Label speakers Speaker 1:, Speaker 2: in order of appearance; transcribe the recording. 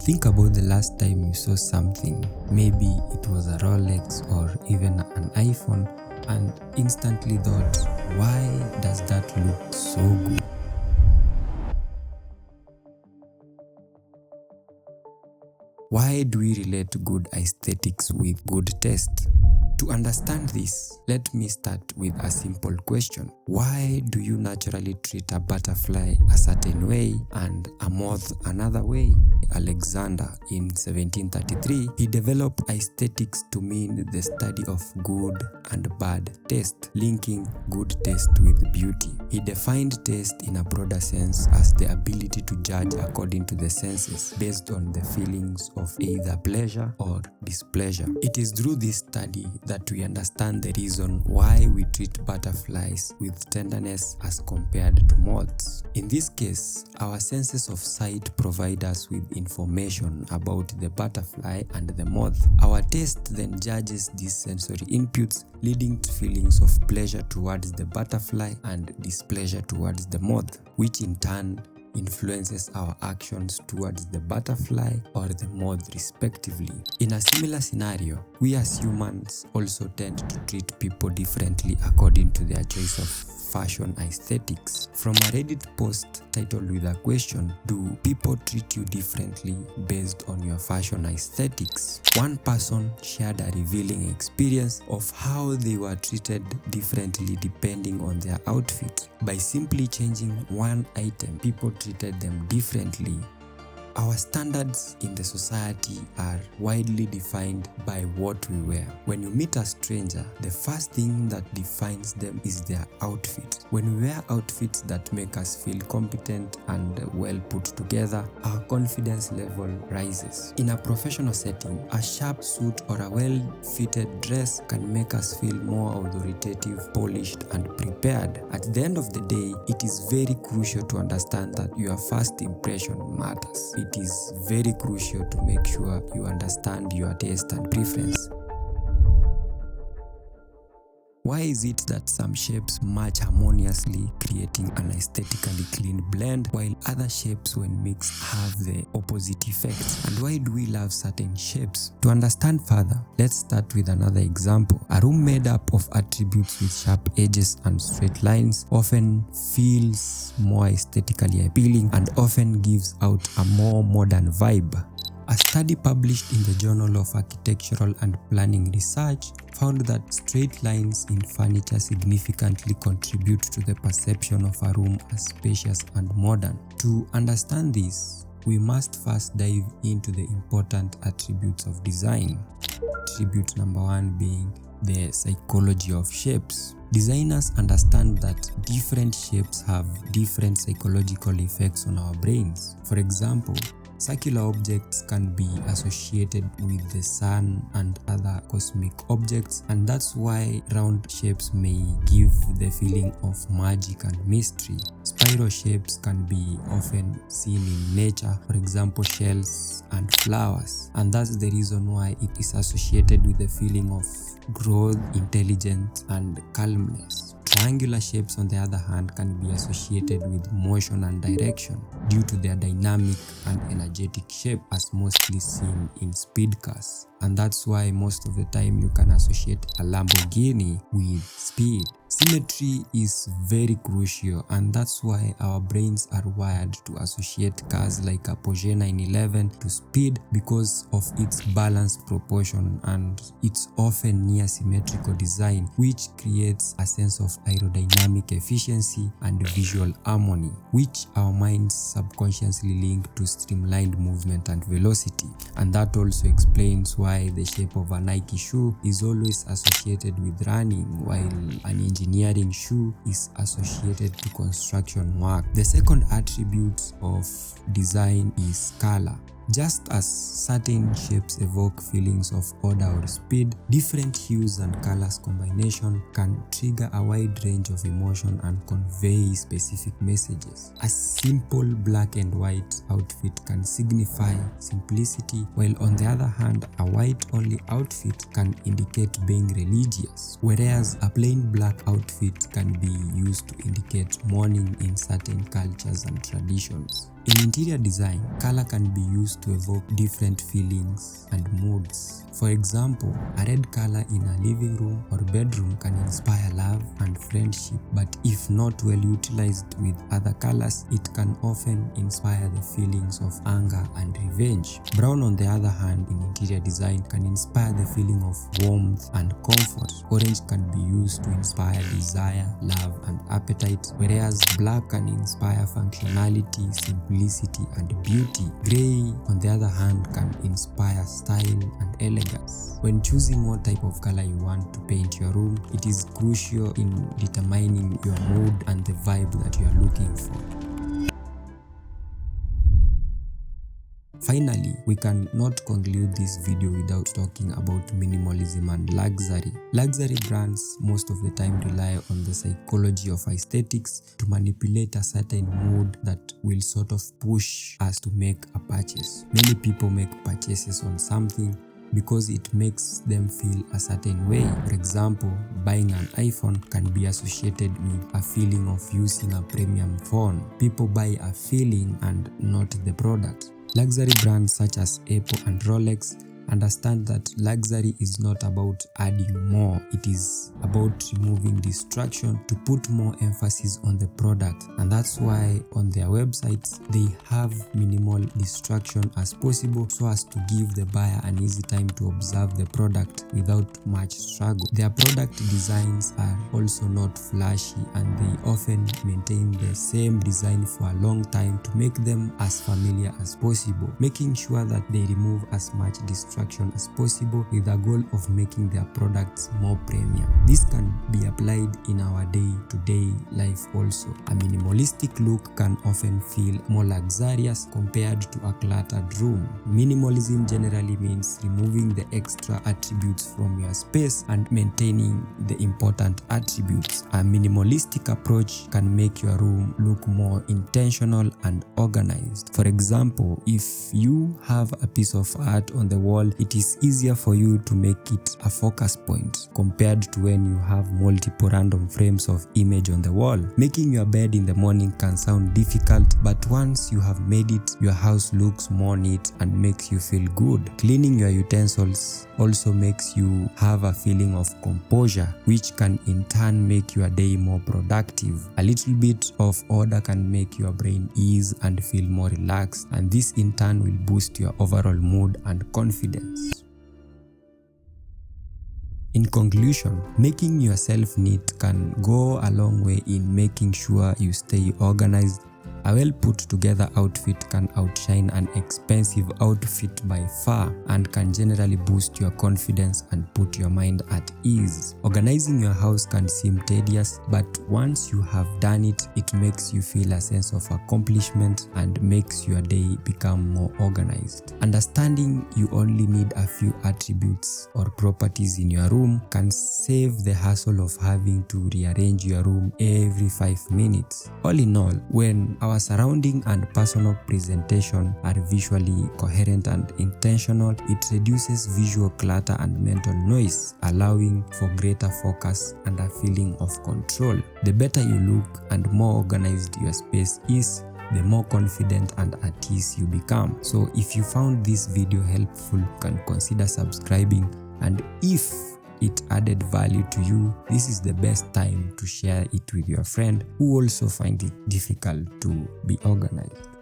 Speaker 1: Think about the last time you saw something. Maybe it was a Rolex or even an iPhone, and instantly thought, why does that look so good? Why do we relate good aesthetics with good taste? To understand this, let me start with a simple question. Why do you naturally treat a butterfly a certain way and a moth another way? Alexander, in 1733, he developed aesthetics to mean the study of good and bad taste, linking good taste with beauty. He defined taste in a broader sense as the ability to judge according to the senses, based on the feelings of either pleasure or displeasure. It is through this study that we understand the reason why we treat butterflies with tenderness as compared to moths. In this case, our senses of sight provide us with information about the butterfly and the moth. Our taste then judges these sensory inputs, leading to feelings of pleasure towards the butterfly and displeasure towards the moth, which in turn influences our actions towards the butterfly or the moth respectively. In a similar scenario, we as humans also tend to treat people differently according to their choice of fashion aesthetics. From a Reddit post titled with a question, do people treat you differently based on your fashion aesthetics? One person shared a revealing experience of how they were treated differently depending on their outfit. By simply changing one item, people treated them differently. Our standards in the society are widely defined by what we wear. When you meet a stranger, the first thing that defines them is their outfit. When we wear outfits that make us feel competent and well put together, our confidence level rises. In a professional setting, a sharp suit or a well-fitted dress can make us feel more authoritative, polished, and prepared. At the end of the day, it is very crucial to understand that your first impression matters. It is very crucial to make sure you understand your taste and preference. Why is it that some shapes match harmoniously, creating an aesthetically clean blend, while other shapes when mixed have the opposite effect? And why do we love certain shapes? To understand further, let's start with another example. A room made up of attributes with sharp edges and straight lines often feels more aesthetically appealing and often gives out a more modern vibe. A study published in the Journal of Architectural and Planning Research found that straight lines in furniture significantly contribute to the perception of a room as spacious and modern. To understand this, we must first dive into the important attributes of design. Attribute number one being the psychology of shapes. Designers understand that different shapes have different psychological effects on our brains. For example, circular objects can be associated with the sun and other cosmic objects, and that's why round shapes may give the feeling of magic and mystery. Spiral shapes can be often seen in nature, for example shells and flowers, and that's the reason why it is associated with the feeling of growth, intelligence, and calmness. Triangular shapes, on the other hand, can be associated with motion and direction due to their dynamic and energetic shape, as mostly seen in speed cars. And that's why most of the time you can associate a Lamborghini with speed. Symmetry is very crucial, and that's why our brains are wired to associate cars like a Porsche 911 to speed because of its balanced proportion and its often near symmetrical design, which creates a sense of aerodynamic efficiency and visual harmony, which our minds subconsciously link to streamlined movement and velocity. And that also explains why the shape of a Nike shoe is always associated with running, while an engineering shoe is associated to construction work. The second attribute of design is color. Just as certain shapes evoke feelings of order or speed, different hues and colors combination can trigger a wide range of emotion and convey specific messages. A simple black and white outfit can signify simplicity, while on the other hand, a white-only outfit can indicate being religious, whereas a plain black outfit can be used to indicate mourning in certain cultures and traditions. In interior design, color can be used to evoke different feelings and moods. For example, a red color in a living room or bedroom can inspire love and friendship, but if not well utilized with other colors, it can often inspire the feelings of anger and revenge. Brown, on the other hand, in interior design can inspire the feeling of warmth and comfort. Orange can be used to inspire desire, love, and appetite, whereas black can inspire functionality, simplicity, and beauty. Gray, on the other hand, can inspire style and elegance. When choosing what type of color you want to paint your room, it is crucial in determining your mood and the vibe that you are looking for. Finally, we cannot conclude this video without talking about minimalism and luxury. Luxury brands most of the time rely on the psychology of aesthetics to manipulate a certain mood that will sort of push us to make a purchase. Many people make purchases on something because it makes them feel a certain way. For example, buying an iPhone can be associated with a feeling of using a premium phone. People buy a feeling and not the product. Luxury brands such as Apple and Rolex understand that luxury is not about adding more, it is about removing distraction to put more emphasis on the product, and that's why on their websites they have minimal distraction as possible so as to give the buyer an easy time to observe the product without much struggle. Their product designs are also not flashy and they often maintain the same design for a long time to make them as familiar as possible, making sure that they remove as much distraction as possible with the goal of making their products more premium. This can be applied in our day-to-day life also. A minimalistic look can often feel more luxurious compared to a cluttered room. Minimalism generally means removing the extra attributes from your space and maintaining the important attributes. A minimalistic approach can make your room look more intentional and organized. For example, if you have a piece of art on the wall, it is easier for you to make it a focus point compared to when you have multiple random frames of image on the wall. Making your bed in the morning can sound difficult, but once you have made it, your house looks more neat and makes you feel good. Cleaning your utensils also makes you have a feeling of composure, which can in turn make your day more productive. A little bit of order can make your brain ease and feel more relaxed, and this in turn will boost your overall mood and confidence. In conclusion, making yourself neat can go a long way in making sure you stay organized. A well put together outfit can outshine an expensive outfit by far and can generally boost your confidence and put your mind at ease. Organizing your house can seem tedious, but once you have done it, it makes you feel a sense of accomplishment and makes your day become more organized. Understanding you only need a few attributes or properties in your room can save the hassle of having to rearrange your room every 5 minutes. All in all, when our surrounding and personal presentation are visually coherent and intentional, it reduces visual clutter and mental noise, allowing for greater focus and a feeling of control. The better you look and more organized your space is, the more confident and at ease you become. So if you found this video helpful, you can consider subscribing, and if it added value to you, this is the best time to share it with your friend who also finds it difficult to be organized.